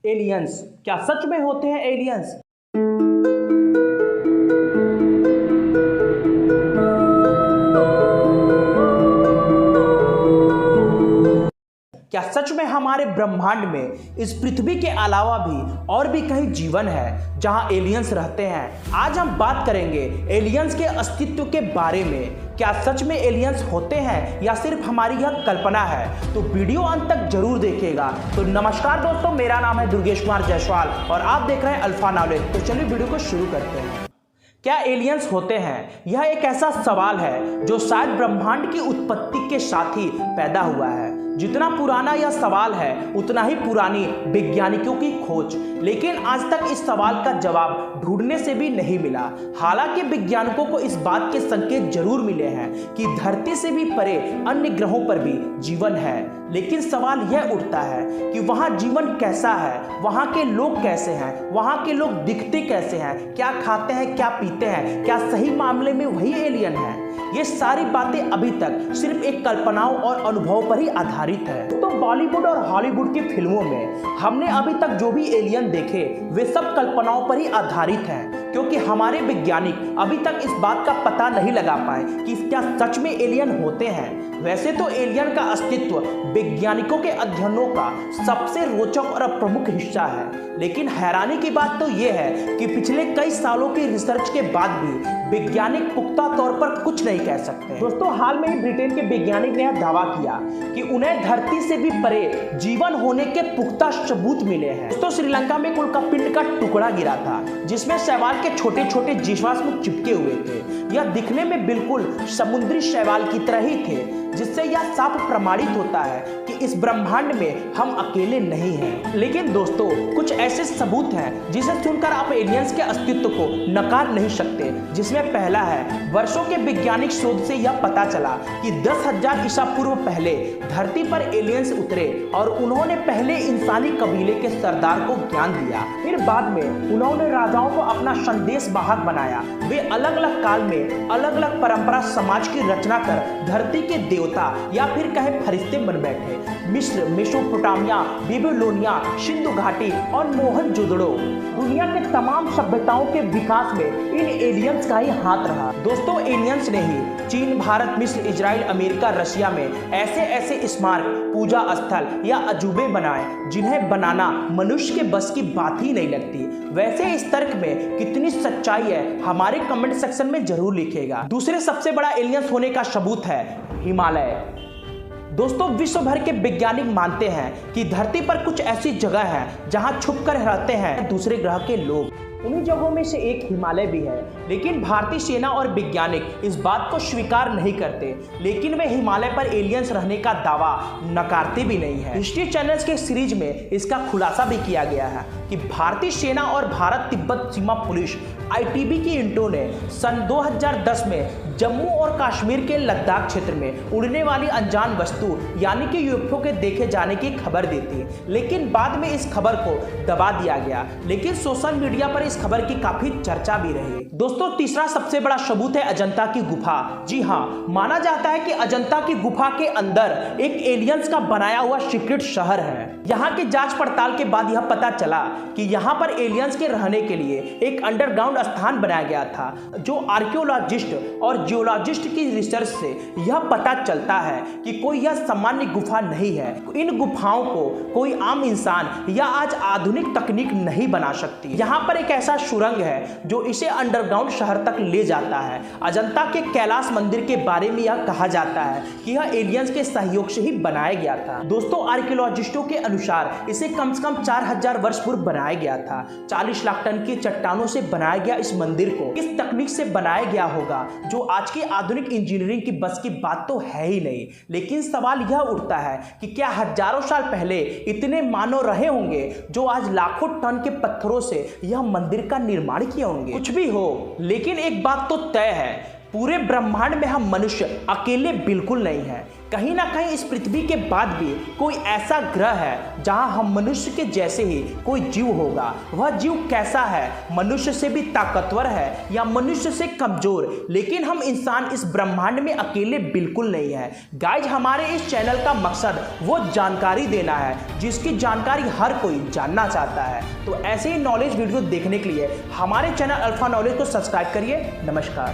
Aliens, क्या सच में होते हैं एलियंस? क्या सच में हमारे ब्रह्मांड में इस पृथ्वी के अलावा भी और भी कहीं जीवन है जहां एलियंस रहते हैं? आज हम बात करेंगे एलियंस के अस्तित्व के बारे में। क्या सच में एलियंस होते हैं या सिर्फ हमारी यह कल्पना है? तो वीडियो अंत तक जरूर देखिएगा। तो नमस्कार दोस्तों, मेरा नाम है दुर्गेश कुमार जायसवाल और आप देख रहे हैं अल्फा नॉलेज। तो चलिए वीडियो को शुरू करते हैं। क्या एलियंस होते हैं? यह एक ऐसा सवाल है जो शायद ब्रह्मांड की उत्पत्ति के साथ ही पैदा हुआ है। जितना पुराना यह सवाल है उतना ही पुरानी वैज्ञानिकों की खोज, लेकिन आज तक इस सवाल का जवाब ढूंढने से भी नहीं मिला। हालांकि वैज्ञानिकों को इस बात के संकेत जरूर मिले हैं कि धरती से भी परे अन्य ग्रहों पर भी जीवन है, लेकिन सवाल यह उठता है कि वहां जीवन कैसा है, वहां के लोग कैसे हैं, वहां के लोग दिखते कैसे हैं, क्या खाते हैं, क्या पीते हैं, क्या सही मामले में वही एलियन है? ये सारी बातें अभी तक सिर्फ एक कल्पनाओं और अनुभव पर ही आधारित है। तो बॉलीवुड और हॉलीवुड की फिल्मों में हमने अभी तक जो भी एलियन देखे वे सब कल्पनाओं पर ही आधारित हैं, क्योंकि हमारे वैज्ञानिक अभी तक इस बात का पता नहीं लगा पाए कि क्या सच में एलियन होते हैं। वैसे तो एलियन का अस्तित्व वैज्ञानिकों के अध्ययनों का सबसे रोचक और प्रमुख हिस्सा है, लेकिन हैरानी की बात तो यह है कि पिछले कई सालों की रिसर्च के बाद भी वैज्ञानिक पुख्ता तौर पर कुछ नहीं कह सकते। दोस्तों, हाल में ही ब्रिटेन के वैज्ञानिक ने यह दावा किया कि उन्हें धरती से भी परे जीवन होने के पुख्ता सबूत मिले हैं। दोस्तों, श्रीलंका में उल्कापिंड का टुकड़ा गिरा था जिसमें शैवाल के छोटे छोटे जीवाश्म चिपके हुए थे। यह दिखने में बिल्कुल समुद्री शैवाल की तरह ही थे, जिससे यह साफ प्रमाणित होता है कि इस ब्रह्मांड में हम अकेले नहीं हैं। लेकिन दोस्तों, कुछ ऐसे सबूत हैं जिसे सुनकर आप एलियंस के अस्तित्व को नकार नहीं सकते। जिसमें पहला है, वर्षों के वैज्ञानिक शोध से यह पता चला कि 10,000 ईसा पूर्व पहले धरती पर एलियंस उतरे और उन्होंने पहले इंसानी कबीले के सरदार को ज्ञान दिया। फिर बाद में उन्होंने राजाओं को अपना संदेश वाहक बनाया। वे अलग अलग काल में अलग अलग परंपरा समाज की रचना कर धरती के देवता या फिर कहे फरिश्ते बन बैठे। मिस्र, मेसोपोटामिया, बेबीलोनिया, सिंधु घाटी और मोहनजोदड़ो, दुनिया के तमाम सभ्यताओं के विकास में इन एलियंस का ही हाथ रहा। दोस्तों, एलियंस ने ही चीन, भारत, मिस्र, इजराइल, अमेरिका, रशिया में ऐसे ऐसे स्मारक, पूजा स्थल या अजूबे बनाए जिन्हें बनाना मनुष्य के बस की बात ही नहीं लगती। वैसे इस तर्क में कितनी सच्चाई है हमारे कमेंट सेक्शन में जरूर लिखिएगा। दूसरे सबसे बड़ा एलियंस होने का सबूत है हिमालय। दोस्तों, विश्व भर के वैज्ञानिक मानते हैं कि धरती पर कुछ ऐसी जगह है जहां छुपकर रहते हैं दूसरे ग्रह के लोग। उन्हीं जगहों में से एक हिमालय भी है, लेकिन भारतीय सेना और वैज्ञानिक इस बात को स्वीकार नहीं करते। लेकिन वे हिमालय पर एलियंस रहने का दावा नकारते भी नहीं है। हिस्ट्री चैनल्स के सीरीज में इसका खुलासा भी किया गया है कि भारतीय सेना और भारत तिब्बत सीमा पुलिस ITB की इंटो ने सन 2010 में जम्मू और कश्मीर के लद्दाख क्षेत्र में उड़ने वाली अनजान वस्तु यानी कि UFO के देखे जाने की खबर दी थी, लेकिन बाद में इस खबर को दबा दिया गया। लेकिन सोशल मीडिया पर इस खबर की काफी चर्चा भी रही। दोस्तों, तीसरा सबसे बड़ा सबूत है अजंता की गुफा। जी हाँ, माना जाता है कि अजंता की गुफा के अंदर एक एलियंस का बनाया हुआ सीक्रेट शहर है। यहाँ की जांच पड़ताल के बाद यह पता चला कि यहाँ पर एलियंस के रहने के लिए एक अंडरग्राउंड स्थान बनाया गया था। जो आर्कियोलॉजिस्ट और जियोलॉजिस्ट की रिसर्च से यह पता चलता है कि कोई यह सामान्य गुफा नहीं है। इन गुफाओं को कोई आम इंसान या आज आधुनिक तकनीक नहीं बना सकती। यहाँ पर एक ऐसा सुरंग है जो इसे अंडरग्राउंड शहर तक ले जाता है। अजंता के कैलाश मंदिर के बारे में यह कहा जाता है कि यह एलियंस के सहयोग से ही बनाया गया था। दोस्तों, आर्कियोलॉजिस्टों के अनुसार इसे कम से कम 4000 वर्ष पूर्व बनाया गया था। 40 लाख टन की चट्टानों से बनाया गया इस मंदिर को इस तकनीक से बनाया गया होगा जो आज की आधुनिक इंजीनियरिंग की बस की बात तो है ही नहीं। लेकिन सवाल यह उठता है कि क्या हजारों साल पहले इतने मानव रहे होंगे जो आज लाखों टन के पत्थरों से यह मंदिर का निर्माण किए होंगे? कुछ भी हो, लेकिन एक बात तो तय है, पूरे ब्रह्मांड में हम मनुष्य अकेले बिल्कुल नहीं है। कहीं ना कहीं इस पृथ्वी के बाद भी कोई ऐसा ग्रह है जहां हम मनुष्य के जैसे ही कोई जीव होगा। वह जीव कैसा है? मनुष्य से भी ताकतवर है या मनुष्य से कमजोर? लेकिन हम इंसान इस ब्रह्मांड में अकेले बिल्कुल नहीं है गाइज। हमारे इस चैनल का मकसद वो जानकारी देना है जिसकी जानकारी हर कोई जानना चाहता है। तो ऐसे ही नॉलेज वीडियो देखने के लिए हमारे चैनल अल्फा नॉलेज को सब्सक्राइब करिए। नमस्कार।